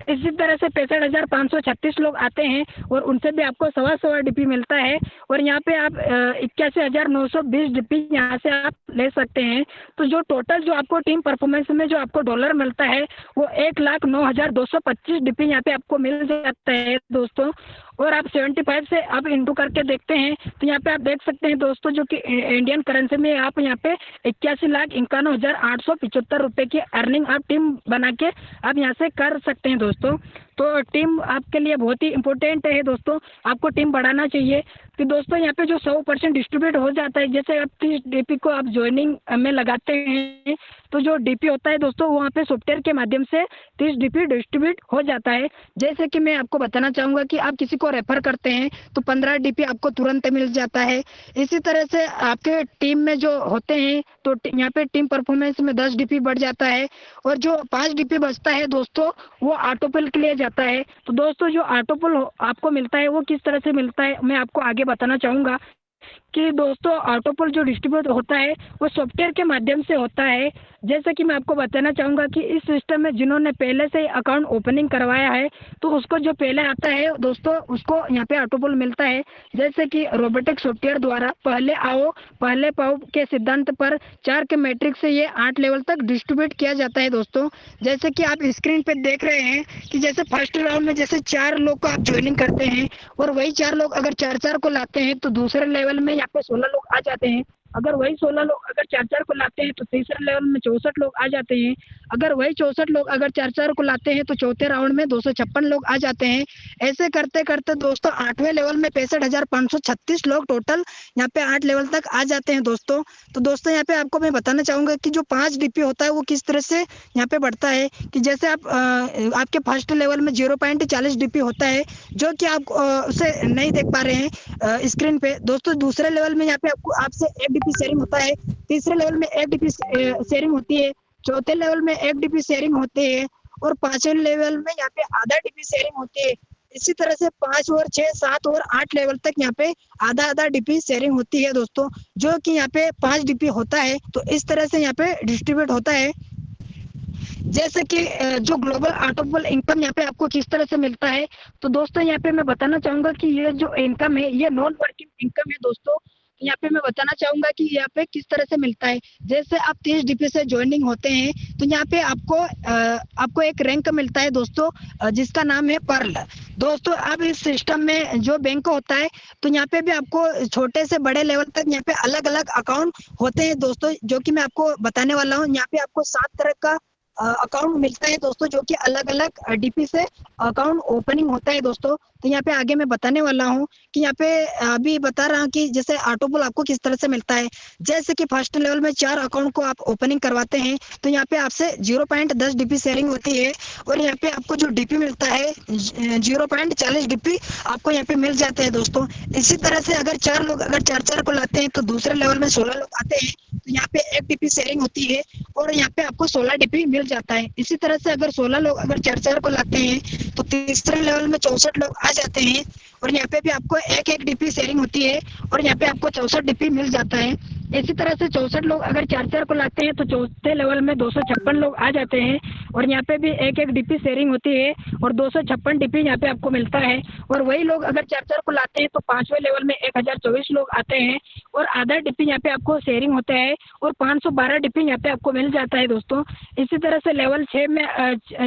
इसी तरह से 65,536 लोग आते हैं और उनसे भी आपको 1.25 डीपी मिलता है और यहाँ पे आप 81,920 डीपी यहाँ से आप ले सकते हैं। तो जो टोटल जो आपको टीम परफॉर्मेंस में जो आपको डॉलर मिलता है वो 1,09,225 डीपी यहाँ पे आपको मिल जाता है दोस्तों। और आप 75 से आप इंटू करके देखते हैं तो यहाँ पे आप देख सकते हैं दोस्तों, जो कि इंडियन करेंसी में आप यहाँ पे 81,51,875 रुपए की अर्निंग आप टीम बना के आप यहाँ से कर सकते हैं दोस्तों। तो टीम आपके लिए बहुत ही इम्पोर्टेंट है दोस्तों, आपको टीम बढ़ाना चाहिए। कि दोस्तों यहाँ पे जो 100% डिस्ट्रीब्यूट हो जाता है, जैसे आप 30 डीपी को आप ज्वाइनिंग में लगाते हैं तो जो डीपी होता है दोस्तों वहाँ पे सॉफ्टवेयर के माध्यम से 30 डीपी डिस्ट्रीब्यूट हो जाता है। जैसे कि मैं आपको बताना चाहूँगा कि आप किसी को रेफर करते हैं तो 15 डीपी आपको तुरंत मिल जाता है। इसी तरह से आपके टीम में जो होते हैं तो यहाँ पे टीम परफॉर्मेंस में 10 डीपी बढ़ जाता है और जो 5 डीपी बचता है दोस्तों वो ऑटोपुल के लिए जाता है। तो दोस्तों जो ऑटोपुल आपको मिलता है वो किस तरह से मिलता है मैं आपको आगे बताना चाहूँगा कि दोस्तों ऑटोपुल जो डिस्ट्रीब्यूट होता है वो सॉफ्टवेयर के माध्यम से होता है। जैसे कि मैं आपको बताना चाहूँगा कि इस सिस्टम में जिन्होंने पहले से अकाउंट ओपनिंग करवाया है तो उसको जो पहले आता है दोस्तों उसको यहाँ पे ऑटोपुल मिलता है। जैसे कि रोबोटिक सॉफ्टवेयर द्वारा पहले आओ पहले पाओ के सिद्धांत पर 4 के मैट्रिक से ये 8 लेवल तक डिस्ट्रीब्यूट किया जाता है दोस्तों। जैसे कि आप स्क्रीन पे देख रहे हैं कि जैसे फर्स्ट राउंड में जैसे 4 लोग को आप ज्वाइनिंग करते हैं और वही 4 लोग अगर 4-4 को लाते हैं तो दूसरे लेवल में यहाँ पे 16 लोग आ जाते हैं। अगर वही 16 लोग अगर 4-4 को लाते हैं तो तीसरे लेवल में 64 लोग आ जाते हैं। अगर वही 64 लोग अगर 4-4 को लाते हैं तो चौथे राउंड में 256 लोग आ जाते हैं। ऐसे करते करते दोस्तों 8वें लेवल में 65,536 लोग टोटल यहाँ पे 8 लेवल तक आ जाते हैं दोस्तों। तो दोस्तों यहाँ पे आपको मैं बताना चाहूँगा कि जो 5 डीपी होता है वो किस तरह से यहाँ पे बढ़ता है। कि जैसे आप आपके फर्स्ट लेवल में 0.40 डीपी होता है जो कि आप उसे नहीं देख पा रहे हैं स्क्रीन पे दोस्तों। दूसरे लेवल में यहाँ पे आपको आपसे 1 डीपी शेयरिंग होता है, तीसरे लेवल में 1 डीपी शेयरिंग होती है, चौथे लेवल में 1 डीपी शेयरिंग होती है और 5वें लेवल में यहाँ पे आधा डीपी शेयरिंग होती है। इसी तरह से 5 और 6, 7 और 8 लेवल तक यहाँ पे आधा डीपी शेयरिंग होती है दोस्तों, जो कि यहाँ पे 5 डीपी होता है। तो इस तरह से यहाँ पे डिस्ट्रीब्यूट होता है। जैसे कि जो ग्लोबल ऑटोपुल इनकम यहाँ पे आपको किस तरह से मिलता है तो दोस्तों यहाँ पे मैं बताना चाहूंगा कि ये जो इनकम है ये नॉन वर्किंग इनकम है दोस्तों। यहाँ पे मैं बताना चाहूंगा कि यहाँ पे किस तरह से मिलता है। जैसे आप 30 डीपी से ज्वाइनिंग होते हैं तो यहाँ पे आपको एक रैंक मिलता है दोस्तों जिसका नाम है पर्ल दोस्तों। अब इस सिस्टम में जो बैंक होता है तो यहाँ पे भी आपको छोटे से बड़े लेवल तक यहाँ पे अलग अलग अकाउंट होते हैं दोस्तों, जो कि मैं आपको बताने वाला हूँ। यहाँ पे आपको 7 तरह का अकाउंट मिलता है दोस्तों, जो कि अलग अलग डीपी से अकाउंट ओपनिंग होता है दोस्तों। तो यहाँ पे आगे मैं बताने वाला हूँ कि यहाँ पे अभी बता रहा हूँ कि जैसे ऑटोपुल आपको किस तरह से मिलता है। जैसे कि फर्स्ट लेवल में 4 अकाउंट को आप ओपनिंग करवाते हैं तो यहाँ पे आपसे 0.10 डीपी शेयरिंग होती है और यहाँ पे आपको जो डीपी मिलता है 0.40 डीपी आपको यहाँ पे मिल जाते हैं दोस्तों। इसी तरह से अगर 4 लोग अगर 4-4 को लाते हैं तो दूसरे लेवल में 16 लोग आते हैं तो यहाँ पे 1 डीपी शेयरिंग होती है और यहाँ पे आपको 16 डीपी मिल जाता है। इसी तरह से अगर 16 लोग अगर 4-4 को लाते हैं तो तीसरे लेवल में 64 लोग आ जाते हैं और यहाँ पे भी आपको 1-1 डीपी शेयरिंग होती है और यहाँ पे आपको 64 डीपी मिल जाता है। इसी तरह से 64 लोग अगर 4-4 को लाते हैं तो चौथे लेवल में 256 लोग आ जाते हैं और यहाँ पे भी 1-1 डीपी शेयरिंग होती है और 256 डीपी यहाँ पे आपको मिलता है। और वही लोग अगर 4-4 को लाते हैं तो 5वें लेवल में 1024 लोग आते हैं और आधा डीपी यहाँ पे आपको शेयरिंग होता है और 512 डीपी यहाँ पे आपको मिल जाता है दोस्तों। इसी तरह से लेवल 6 में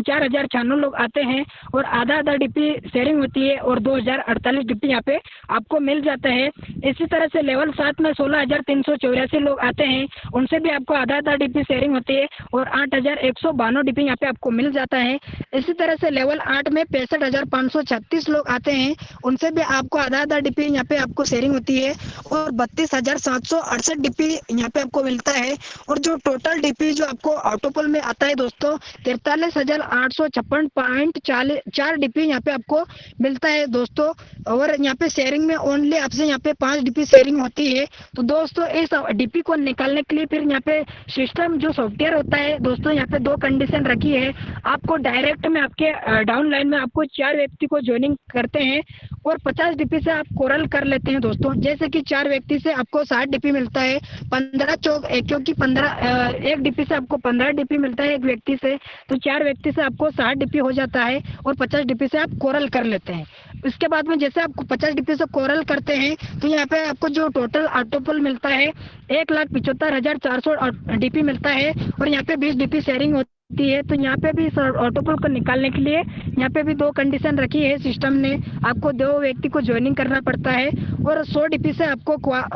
4096 लोग आते हैं और आधा डीपी शेयरिंग होती है और 2048 डीपी यहाँ पे आपको मिल जाता है। इसी तरह से लेवल 7 में 16,324 884 लोग आते हैं उनसे भी आपको आधा डीपी शेयरिंग होती है और 8192 डीपी यहाँ पे आपको मिल जाता है। इसी तरह से लेवल 8 में 65,536 लोग आते हैं, उनसे भी आपको आधा डीपी यहाँ पे आपको शेयरिंग होती है और 32,768 डीपी यहाँ पे आपको मिलता है। और जो टोटल डीपी जो आपको ऑटोपोल में आता है दोस्तों 43,856.4 डीपी यहाँ पे आपको मिलता है दोस्तों। और यहाँ पे शेयरिंग में ओनली आपसे यहाँ पे 5 डीपी शेयरिंग होती है। तो दोस्तों इस डीपी को निकालने के लिए फिर यहाँ पे सिस्टम जो सॉफ्टवेयर होता है दोस्तों यहाँ पे 2 कंडीशन रखी है। आपको डायरेक्ट में आपके डाउन लाइन में आपको 4 व्यक्ति को ज्वाइनिंग करते हैं और 50 डीपी से आप कोरल कर लेते हैं दोस्तों। जैसे कि 4 व्यक्ति से आपको 60 डीपी मिलता है, 15 चौक क्योंकि 1 डीपी से आपको 15 डीपी मिलता है एक व्यक्ति से, तो 4 व्यक्ति से आपको 60 डीपी हो जाता है और 50 डीपी से आप कोरल कर लेते हैं। उसके बाद में जैसे आपको 50 डीपी से कोरल करते हैं तो यहाँ पे आपको जो टोटल ऑटोपोल मिलता है 1,75,400 डीपी मिलता है और यहाँ पे 20 डीपी शेयरिंग होती है। तो यहाँ पे भी ऑटोपोल को निकालने के लिए यहाँ पे भी 2 कंडीशन रखी है सिस्टम ने। आपको 2 व्यक्ति को ज्वाइनिंग करना पड़ता है और 100 डीपी से आपको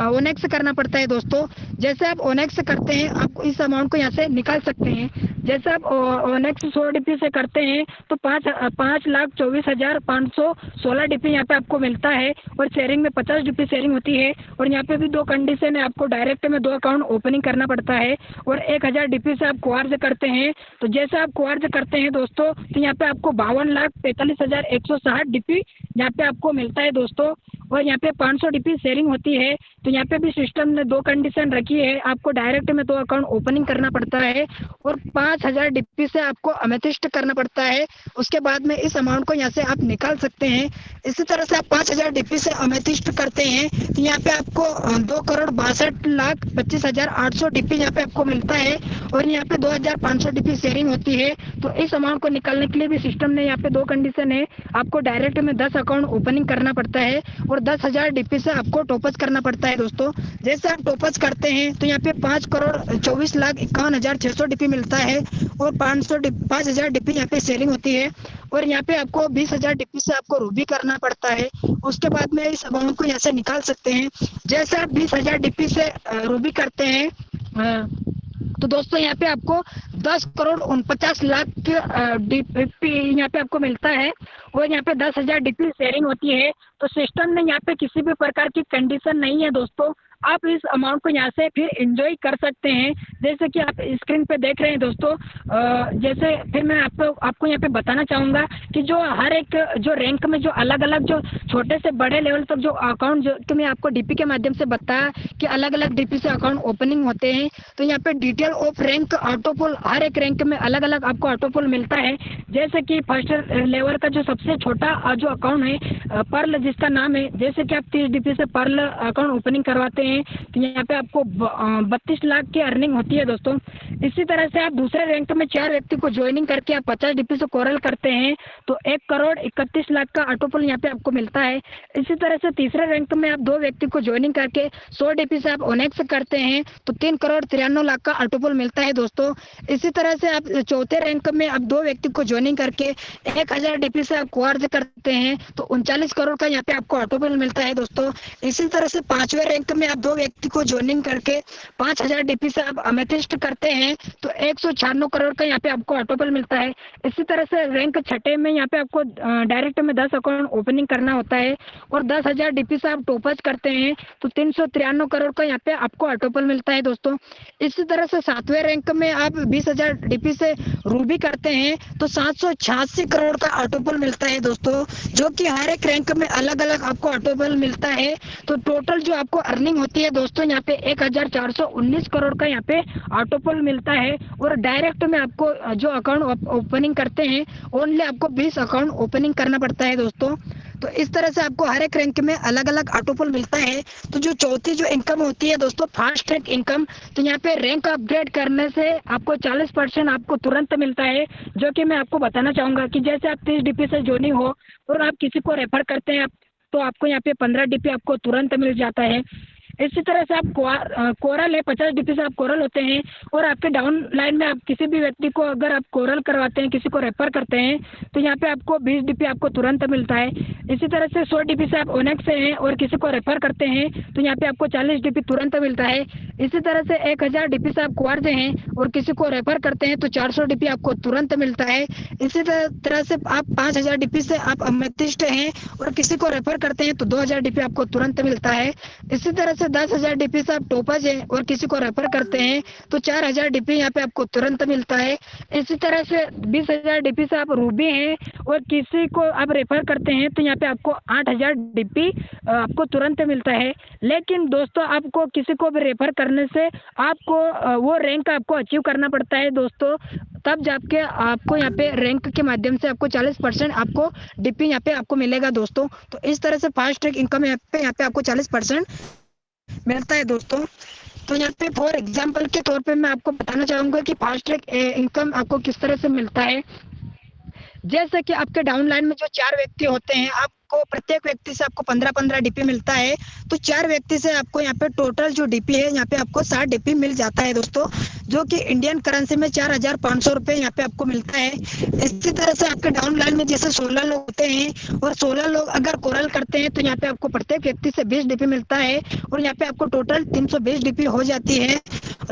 ओनेक्स करना पड़ता है दोस्तों। जैसे आप ओनेक्स करते हैं आप इस अमाउंट को यहाँ से निकाल सकते हैं। जैसे आप ओनेक्स 100 डीपी से करते हैं तो 5,24,516 डीपी यहाँ पे आपको मिलता है और शेयरिंग में 50 डीपी शेयरिंग होती है। और यहाँ पे भी 2 कंडीशन है, आपको डायरेक्ट में 2 अकाउंट ओपनिंग करना पड़ता है और 1,000 डीपी से आप क्वार्ज करते हैं। तो जैसे आप क्वार्ज करते हैं दोस्तों तो यहाँ पे आपको 52,45,160 डीपी यहाँ पे आपको मिलता है दोस्तों। और यहाँ पे 500 डीपी शेयरिंग होती है। तो यहाँ पे भी सिस्टम ने 2 कंडीशन रखी है, आपको डायरेक्ट में 2 अकाउंट ओपनिंग करना पड़ता है और 5,000 डीपी से आपको अमेथिस्ट करना पड़ता है। उसके बाद में इस अमाउंट को यहाँ से आप निकाल सकते हैं। इसी तरह से आप 5,000 डीपी से अमेथिस्ट करते हैं तो यहाँ पे आपको 2,62,25,800 डीपी यहाँ पे आपको मिलता है और यहाँ पे 2,500 डीपी शेयरिंग होती है। तो इस अमाउंट को निकालने के लिए भी सिस्टम ने यहाँ पे 2 कंडीशन है, आपको डायरेक्ट में 10 अकाउंट ओपनिंग करना पड़ता है और 10,000 डीपी से आपको टॉपअप करना पड़ता है दोस्तों। जैसे आप टॉपअप करते हैं तो यहाँ पे 5,24,51,600 डीपी मिलता है और 5,000 डीपी यहाँ पे शेयरिंग होती है और यहाँ पे आपको 20,000 डीपी से आपको रूबी करना पड़ता है। उसके बाद में इस अमाउंट को यहाँ से निकाल सकते हैं। जैसे आप 20,000 डीपी से रूबी करते हैं तो दोस्तों यहाँ पे आपको 10,49,00,000 डीपी यहाँ पे आपको मिलता है और यहाँ पे 10,000 डीपी शेयरिंग होती है। तो सिस्टम में यहाँ पे किसी भी प्रकार की कंडीशन नहीं है दोस्तों, आप इस अमाउंट को यहाँ से फिर एंजॉय कर सकते हैं। जैसे कि आप स्क्रीन पे देख रहे हैं दोस्तों, जैसे फिर मैं आपको यहाँ पे बताना चाहूँगा कि जो हर एक जो रैंक में जो अलग अलग जो छोटे से बड़े लेवल तक जो अकाउंट जो कि मैं आपको डीपी के माध्यम से बताया कि अलग अलग डीपी से अकाउंट ओपनिंग होते हैं। तो यहाँ पे डिटेल ऑफ रैंक ऑटोपोल हर एक रैंक में अलग अलग आपको ऑटोपोल मिलता है। जैसे कि फर्स्ट लेवल का जो सबसे छोटा जो अकाउंट है पर्ल जिसका नाम है, जैसे कि आप 30 डीपी से पर्ल अकाउंट ओपनिंग करवाते हैं तो यहाँ पे आपको 32 लाख की अर्निंग होती है दोस्तों। इसी तरह से आप दूसरे रैंक में 4 व्यक्ति को ज्वाइनिंग करके आप 50 डीपी से कोरल करते हैं तो 1,31,00,000 का ऑटोपोल यहाँ पे आपको मिलता है। इसी तरह से तीसरे रैंक में आप 2 व्यक्ति को ज्वाइनिंग करके 100 डीपी से आप ओनेक्स करते हैं तो 3,93,00,000 का ऑटोपोल मिलता है दोस्तों। इसी तरह से आप चौथे रैंक में आप 2 व्यक्ति को ज्वाइनिंग करके 1,000 डीपी से आप क्वार्ज करते हैं तो 39 करोड़ का यहाँ पे आपको ऑटोपोल मिलता है दोस्तों। इसी तरह से 5वें रैंक में आप 2 व्यक्ति को ज्वाइनिंग करके 5,000 डीपी से आप अमेथिस्ट करते हैं तो 196 करोड़ का यहाँ पे आपको ऑटोपोल मिलता है। इसी तरह से रैंक 6 में यहाँ पे आपको डायरेक्ट में 10 अकाउंट ओपनिंग करना होता है और 10,000 डीपी से आप टॉपअप करते हैं तो 393 करोड़ का यहाँ पे आपको ऑटोपोल मिलता है दोस्तों। इसी तरह से 7वें रैंक में आप 20,000 डीपी से रूबी करते हैं तो 786 करोड़ का ऑटोपोल मिलता है दोस्तों, जो कि हर एक रैंक में अलग अलग आपको ऑटोपोल मिलता है। तो टोटल जो आपको अर्निंग होती है दोस्तों यहाँ पे 1,419 करोड़ का यहाँ पे ऑटोपोल मिलता है। और डायरेक्ट में आपको जो अकाउंट ओपनिंग करते हैं ओनली आपको 20 अकाउंट ओपनिंग करना पड़ता है दोस्तों। तो इस तरह से आपको हर एक रैंक में अलग अलग ऑटोपोल मिलता है। तो जो चौथी जो इनकम होती है दोस्तों फास्ट ट्रैक इनकम, तो यहाँ पे रैंक अपग्रेड करने से आपको 40% आपको तुरंत मिलता है, जो कि मैं आपको बताना चाहूँगा कि जैसे आप 30 डीपी से ज्वाइनिंग हो और आप किसी को रेफर करते हैं तो आपको यहाँ पे 15 डीपी आपको तुरंत मिल जाता है। इसी तरह से आप कोरल है, 50 डीपी से आप कोरल होते हैं। और आपके डाउन लाइन में आप किसी भी व्यक्ति को अगर आप कोरल करवाते हैं, किसी को रेफर करते हैं, तो यहाँ पे आपको 20 डीपी आपको तुरंत मिलता है। इसी तरह से 100 डीपी से आप ओनेक्स से हैं और किसी को रेफर करते हैं, तो यहाँ पे आपको 40 डीपी तुरंत मिलता है। इसी तरह से 1000 डीपी से आप क्वार्ज हैं और किसी को रेफर करते हैं, तो 400 डीपी आपको तुरंत मिलता है। इसी तरह से आप 5000 डीपी से आप अमेथिस्ट हैं और किसी को रेफर करते हैं, तो 2000 डीपी आपको तुरंत मिलता है। इसी तरह से 10,000 डीपी से आप टोपज है और किसी को रेफर करते हैं, तो 4000 डीपी यहाँ पे आपको तुरंत मिलता है। इसी तरह से 20,000 डीपी से आप रूबी हैं और किसी को आप रेफर करते हैं, तो यहाँ पे आपको 8000 डीपी आपको तुरंत मिलता है। लेकिन दोस्तों आपको किसी को भी रेफर करने से आपको वो रैंक आपको अचीव करना पड़ता है दोस्तों, तब जाके आपको यहाँ पे रैंक के माध्यम से आपको 40% आपको डीपी यहाँ पे आपको मिलेगा दोस्तों। तो इस तरह से फास्ट ट्रैक इनकम यहाँ पे आपको 40% मिलता है दोस्तों। तो यहाँ पे फॉर एग्जाम्पल के तौर पे मैं आपको बताना चाहूंगा कि फास्ट ट्रैक इनकम आपको किस तरह से मिलता है। जैसे कि आपके डाउनलाइन में जो 4 व्यक्ति होते हैं, आपको प्रत्येक व्यक्ति से आपको 15-15 डीपी मिलता है। तो 4 व्यक्ति से आपको यहाँ पे टोटल जो डीपी है यहाँ पे आपको 60 डीपी मिल जाता है दोस्तों, जो कि इंडियन करेंसी में 4500 रुपये यहाँ पे आपको मिलता है। इसी तरह से आपके डाउनलाइन में जैसे 16 लोग होते हैं और 16 लोग अगर कोरल करते हैं, तो यहाँ पे आपको प्रत्येक व्यक्ति से 20 डीपी मिलता है और यहाँ पे आपको टोटल 320 डीपी हो जाती है,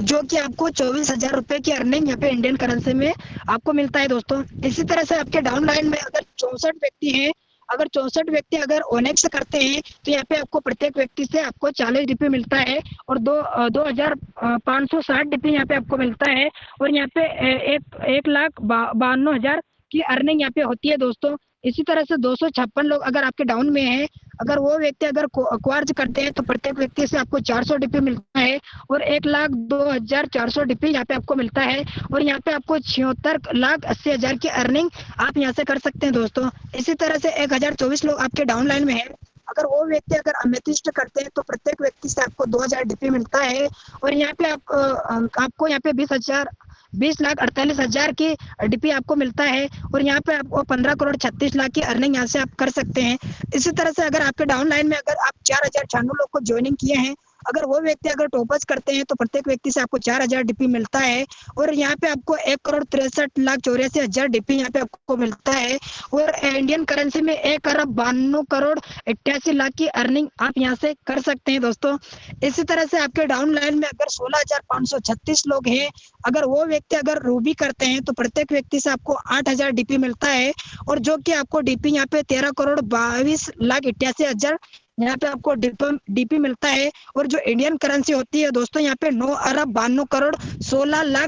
जो कि आपको 24,000 रुपये की अर्निंग यहाँ पे इंडियन करेंसी में आपको मिलता है दोस्तों। इसी तरह से आपके डाउनलाइन में अगर 64 व्यक्ति हैं, अगर 64 व्यक्ति अगर ओनेक्स करते हैं, तो यहाँ पे आपको प्रत्येक व्यक्ति से आपको 40 डीपी मिलता है और 2560 डीपी यहाँ पे आपको मिलता है। और यहाँ पे 1,52,000 की अर्निंग यहाँ पे होती है दोस्तों। इसी तरह से 256 लोग अगर आपके डाउन में हैं, अगर वो व्यक्ति अगर क्वार्ज करते हैं, तो प्रत्येक व्यक्ति से आपको 400 डीपी मिलता है और 1,02,400 डीपी यहाँ पे आपको मिलता है। और यहाँ पे आपको 76,80,000 की अर्निंग आप यहाँ से कर सकते हैं दोस्तों। इसी तरह से 1024 लोग आपके डाउन लाइन में है, अगर वो व्यक्ति अगर अमेथिस्ट करते हैं, तो प्रत्येक व्यक्ति से आपको 2000 डीपी मिलता है और यहाँ पे आपको यहाँ पे 20,48,000 की डीपी आपको मिलता है और यहाँ पे आपको 15 करोड़ 36 लाख की अर्निंग यहाँ से आप कर सकते हैं। इसी तरह से अगर आपके डाउनलाइन में अगर आप 4096 लोग को ज्वाइनिंग किए हैं, अगर वो व्यक्ति अगर टॉपअप करते हैं, तो प्रत्येक व्यक्ति से आपको 4000 डीपी मिलता है और यहाँ पे आपको 1,63,84,000 डीपी यहाँ पे आपको मिलता है और इंडियन करेंसी में 1,92,88,00,000 की अर्निंग आप यहाँ से कर सकते हैं दोस्तों। इसी तरह से आपके डाउन लाइन में अगर 16,536 लोग हैं, अगर वो व्यक्ति अगर रूबी करते हैं, तो प्रत्येक व्यक्ति से आपको 8000 डीपी मिलता है और जो कि आपको डीपी यहाँ पे 13,22,88,000 यहाँ पे आपको डीपी मिलता है। और जो इंडियन करेंसी होती है दोस्तों, यहाँ पे 9,92,16,00,000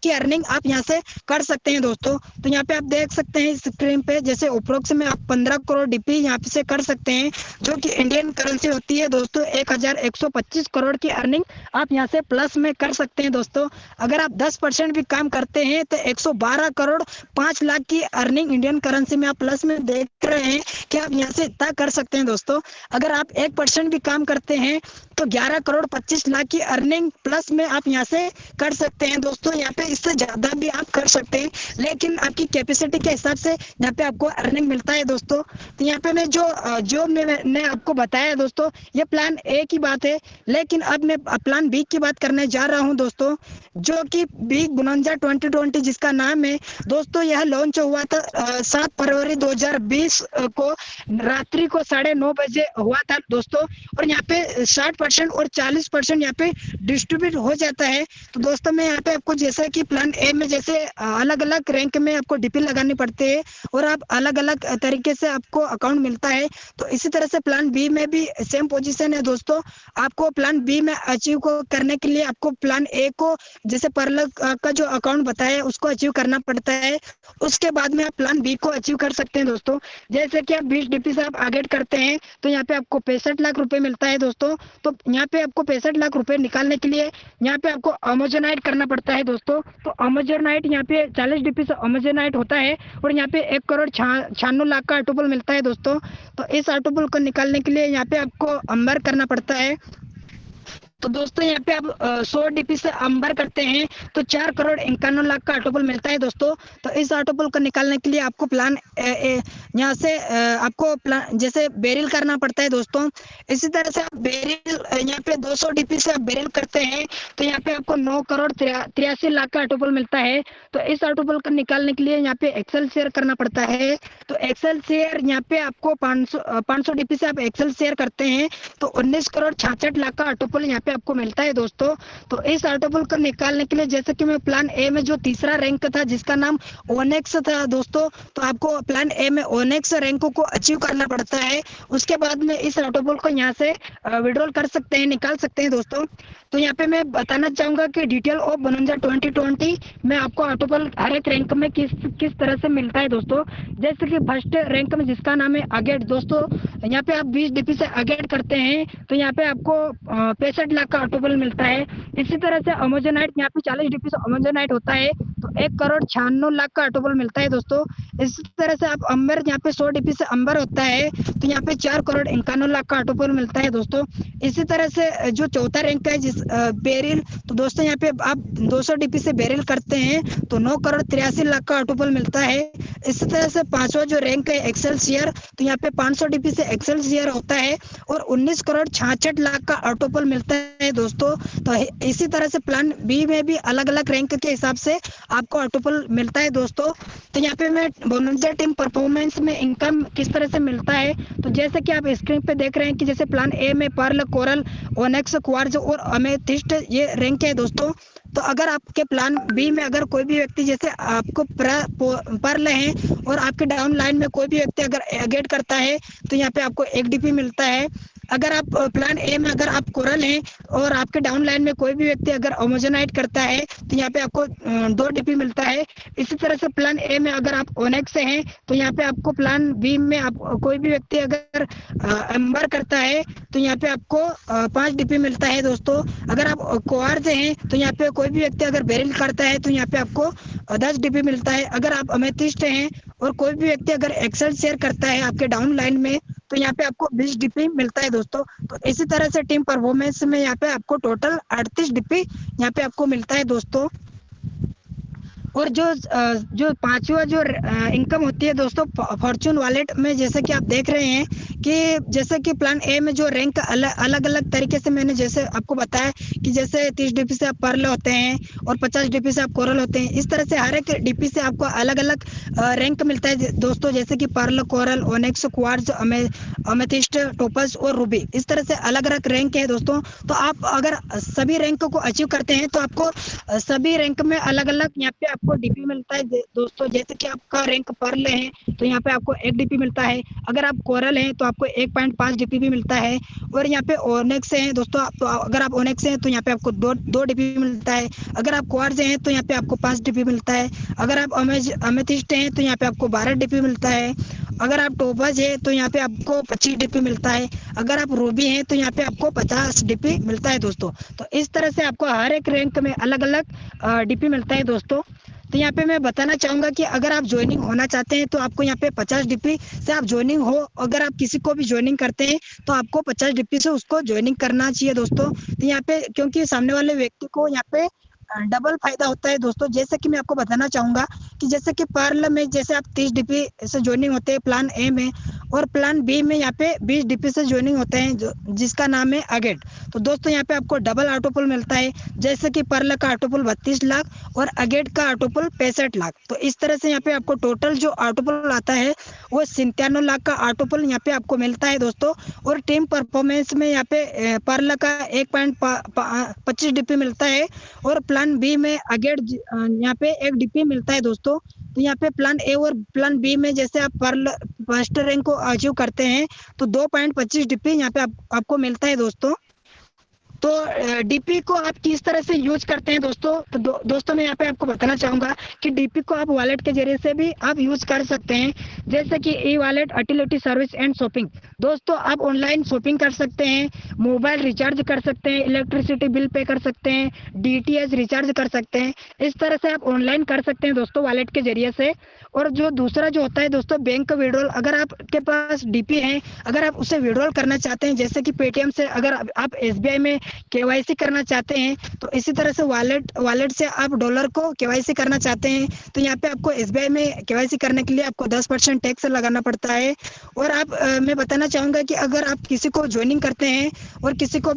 की अर्निंग आप यहाँ से कर सकते हैं दोस्तों। तो यहाँ पे आप देख सकते हैं स्क्रीन पे, जैसे अप्रोक्स में आप 15 करोड़ डीपी यहाँ पे से कर सकते हैं, जो कि इंडियन करेंसी होती है दोस्तों 1,125 करोड़ की अर्निंग आप यहाँ से प्लस में कर सकते हैं दोस्तों। अगर आप 10% भी काम करते हैं, तो 112 करोड़ 5 लाख की अर्निंग इंडियन करेंसी में आप प्लस में देख रहे हैं कि आप यहाँ से इतना कर सकते हैं दोस्तों। अगर आप 1% भी काम करते हैं, तो 11 करोड़ 25 लाख की अर्निंग प्लस में आप यहाँ से कर सकते हैं दोस्तों। यहाँ पे इससे ज्यादा भी आप कर सकते हैं, लेकिन आपकी कैपेसिटी के हिसाब से यहाँ पे आपको अर्निंग मिलता है दोस्तों। तो यहाँ पे मैं जो मैंने आपको बताया दोस्तों, ये प्लान ए की बात है, लेकिन अब मैं प्लान बी की बात करने जा रहा हूँ दोस्तों, जो कि बिग बोनंजा 2020 जिसका नाम है दोस्तों। यह लॉन्च हुआ था 7 फरवरी 2020 को रात्रि को 9:30 बजे हुआ था दोस्तों। और यहाँ पे 60% और 40% यहाँ पे डिस्ट्रीब्यूट हो जाता है। तो दोस्तों मैं यहाँ पे आपको जैसा कि प्लान ए में जैसे अलग अलग रैंक में आपको डीपी लगानी पड़ती है और आप अलग अलग तरीके से आपको अकाउंट मिलता है, तो इसी तरह से प्लान बी में भी सेम पोजीशन है दोस्तों। आपको प्लान बी में अचीव को करने के लिए आपको प्लान ए को जैसे परलक का जो अकाउंट बताया उसको अचीव करना पड़ता है, उसके बाद में आप प्लान बी को अचीव कर सकते हैं दोस्तों। जैसे कि आप 20 डीपी से आप आगे करते हैं, तो यहाँ पे आपको 65 लाख रुपए मिलता है दोस्तों। तो यहाँ पे आपको 65 लाख रुपए निकालने के लिए यहाँ पे आपको अमेजोनाइट करना पड़ता है दोस्तों। तो अमेजोनाइट यहाँ पे 40 डीपी से अमेजोनाइट होता है और यहाँ पे 1 करोड़ 96 लाख का ऑटोपुल मिलता है दोस्तों। तो इस ऑटोपुल को निकालने के लिए यहाँ पे आपको अंबर करना पड़ता है। तो दोस्तों यहाँ पे आप 100 डीपी से अंबर करते हैं तो 4,51,00,000 का ऑटोपल मिलता है दोस्तों। तो इस ऑटोपल को निकालने के लिए आपको प्लान यहाँ से आपको प्लान जैसे बेरिल करना पड़ता है दोस्तों। इसी तरह से आप बेरिल यहाँ पे 200 डीपी से आप बेरिल करते हैं तो यहाँ पे आपको 9,83,00,000 का ऑटोपल मिलता है। तो इस ऑटोपल को निकालने के लिए यहाँ पे एक्सेल शेयर करना पड़ता है। तो एक्सेल शेयर यहाँ पे आपको 500 डीपी से आप एक्सेल शेयर करते हैं तो 19,66,00,000 का ऑटोपल यहाँ पे आपको मिलता है दोस्तों। तो इस ऑटोपल को निकालने के लिए जैसे कि मैं प्लान ए में जो तीसरा रैंक था जिसका नाम ओनेक्स था दोस्तों, तो आपको प्लान ए में ओनेक्स रैंक को अचीव करना पड़ता है। उसके बाद में इस ऑटोपल को यहाँ से विड्रॉल कर सकते हैं, निकाल सकते हैं दोस्तों। तो यहाँ पे मैं बताना चाहूंगा कि डिटेल ऑफ बोनंजा 2020 में आपको ऑटोपल हर एक रैंक में किस तरह से मिलता है दोस्तों। जैसे कि फर्स्ट रैंक में जिसका नाम है अगेट दोस्तों, यहाँ पे आप 20 डीपी से अगेट करते हैं तो यहाँ पे आपको 65 लाख का ऑटोपल मिलता है। इसी तरह से अमेजोनाइट यहाँ पे 40 डीपी से अमेजोनाइट होता है तो 1,96,00,000 का ऑटोपल मिलता है दोस्तों। इसी तरह से आप अंबर यहाँ पे 100 डीपी से अंबर होता है तो यहाँ पे 4,51,00,000 का ऑटोपल मिलता है दोस्तों। इसी तरह से जो चौथा रैंक है जिस बेरिल, तो दोस्तों यहाँ पे आप 200 डीपी से बेरिल करते हैं तो 9,83,00,000 का ऑटोपल मिलता है। इसी तरह से पांचवा जो रैंक है एक्सेल शेयर, तो यहाँ पे 500 डीपी से एक्सेल शेयर होता है और 19,66,00,000 का ऑटोपल मिलता है दोस्तों। तो इसी तरह से प्लान बी में भी अलग अलग रैंक के हिसाब से आपको ऑटोपल मिलता है दोस्तों। तो यहाँ पे मैं बोनंजा टीम परफॉर्मेंस में इनकम किस तरह से मिलता है, तो जैसे कि आप स्क्रीन पे देख रहे हैं कि जैसे प्लान ए में पर्ल, कोरल, ओनेक्स, क्वार्ज और अमेथिस्ट ये रैंक है दोस्तों। तो अगर आपके प्लान बी में अगर कोई भी व्यक्ति जैसे आपको पर्ल है और आपके डाउन लाइन में कोई भी व्यक्ति अगर एगेट करता है तो यहाँ पे आपको 1 डीपी मिलता है। अगर आप प्लान ए में अगर आप कोरल हैं और आपके डाउन लाइन में कोई भी व्यक्ति अगर अमेजोनाइट करता है तो यहाँ पे आपको 2 डीपी मिलता है। इसी तरह से प्लान ए में अगर आप ओनेक्स से हैं तो यहाँ पे आपको प्लान बी में आप कोई भी व्यक्ति अगर एम्बर करता है तो यहाँ पे आपको 5 डीपी मिलता है दोस्तों। अगर आप क्वार से हैं तो यहाँ पे कोई भी व्यक्ति अगर बेरिल करता है तो यहाँ पे आपको 10 डीपी मिलता है। अगर आप अमेथिस्ट हैं और कोई भी व्यक्ति अगर एक्सेल शेयर करता है आपके डाउन लाइन में तो यहाँ पे आपको 20 डीपी मिलता है दोस्तों। तो इसी तरह से टीम परफॉर्मेंस में यहाँ पे आपको टोटल 38 डीपी यहाँ पे आपको मिलता है दोस्तों। और जो पांचवा जो इनकम होती है दोस्तों फॉर्चून वॉलेट में, जैसे कि आप देख रहे हैं कि जैसे कि प्लान ए में जो रैंक अलग अलग तरीके से मैंने जैसे आपको बताया कि जैसे 30 डीपी से आप पर्ल होते हैं और 50 डीपी से आप कोरल होते हैं। इस तरह से हर एक डीपी से आपको अलग अलग रैंक मिलता है दोस्तों, जैसे कि pearl, coral, onyx, quartz, amethyst, topaz और रूबी। इस तरह से अलग अलग रैंक है दोस्तों। तो आप अगर सभी रैंक को अचीव करते हैं तो आपको सभी रैंक में अलग अलग यहाँ पे आपको डीपी मिलता है दोस्तों। जैसे कि आपका रैंक पर्ल है तो यहाँ पे आपको 1 डीपी मिलता है। अगर आप कोरल हैं तो आपको 1.5 डीपी भी मिलता है। और यहाँ पे ओनेक्स हैं दोस्तों, तो अगर आप ओनेक्स हैं तो यहाँ पे आपको 2 डीपी मिलता है। अगर आप क्वार्ट्ज हैं तो यहाँ पे आपको 5 डीपी मिलता है। अगर आप अमेथिस्ट हैं तो यहाँ पे आपको 12 डीपी मिलता है। अगर आप टोपज है तो यहाँ पे आपको 25 डीपी मिलता है। अगर आप रूबी हैं तो यहाँ पे आपको 50 डीपी मिलता है दोस्तों। तो इस तरह से आपको हर एक रैंक में अलग अलग डीपी मिलता है दोस्तों। तो यहाँ पे मैं बताना चाहूंगा कि अगर आप ज्वाइनिंग होना चाहते हैं तो आपको यहाँ पे 50 डीपी से आप ज्वाइनिंग हो। अगर आप किसी को भी ज्वाइनिंग करते हैं तो आपको 50 डीपी से उसको ज्वाइनिंग करना चाहिए दोस्तों। तो यहाँ पे क्योंकि सामने वाले व्यक्ति को यहाँ पे डबल फायदा होता है दोस्तों। जैसे कि मैं आपको बताना चाहूंगा कि जैसे कि पर्ल में जैसे आप 30 डीपी से ज्वाइनिंग होते हैं प्लान ए में, और प्लान बी में यहाँ पे 20 डीपी से ज्वाइनिंग होते हैं जिसका नाम है अगेट। तो दोस्तों यहाँ पे आपको डबल ऑटोपुल मिलता है। जैसे कि पर्ल का ऑटोपुल 32 लाख और अगेट का ऑटोपुल 65 लाख। तो इस तरह से यहाँ पे आपको टोटल जो ऑटोपुल आता है वो 97 लाख का ऑटोपुल यहाँ पे आपको मिलता है दोस्तों। और टीम परफॉर्मेंस में यहाँ पे पर्ल का 1.25 डीपी मिलता है और प्लान बी में अगेट यहाँ पे 1 डीपी मिलता है दोस्तों। तो यहाँ पे प्लान ए और प्लान बी में जैसे आप पर्ल फर्स्ट रैंक को अचीव करते हैं तो 2.25 डीपी यहाँ पे आपको मिलता है दोस्तों। तो डीपी को आप किस तरह से यूज करते हैं दोस्तों, तो दोस्तों मैं यहाँ पे आपको बताना चाहूंगा कि डीपी को आप वॉलेट के जरिए से भी आप यूज कर सकते हैं। जैसे कि e wallet, utility service and shopping. दोस्तों आप ऑनलाइन शॉपिंग कर सकते हैं, मोबाइल रिचार्ज कर सकते हैं, इलेक्ट्रिसिटी बिल पे कर सकते हैं, डीटीएच रिचार्ज कर सकते हैं। इस तरह से आप ऑनलाइन कर सकते हैं दोस्तों वॉलेट के जरिए से। और जो दूसरा जो होता है दोस्तों बैंक विड्रॉल, अगर आपके पास डीपी है, अगर आप उसे विड्रॉल करना चाहते हैं, जैसे कि पेटीएम से अगर आप एसबीआई में केवाईसी करना चाहते हैं, तो इसी तरह से वॉलेट से आप डॉलर को केवाईसी करना चाहते हैं, तो यहाँ पे आपको एसबीआई में केवाईसी करने के लिए आपको 10% टैक्स लगाना पड़ता है। और मैं बताना चाहूँगा कि अगर आप किसी को ज्वाइनिंग करते हैं और किसी का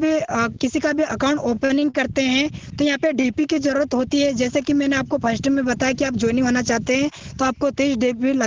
भी अकाउंट ओपनिंग करते हैं, तो यहाँ पे डीपी की ज़रूरत होती है। जैसे कि मैंने आपको फर्स्ट में बताया कि आप ज्वाइनिंग होना चाहते हैं, तो आपको 23 डीपी लगा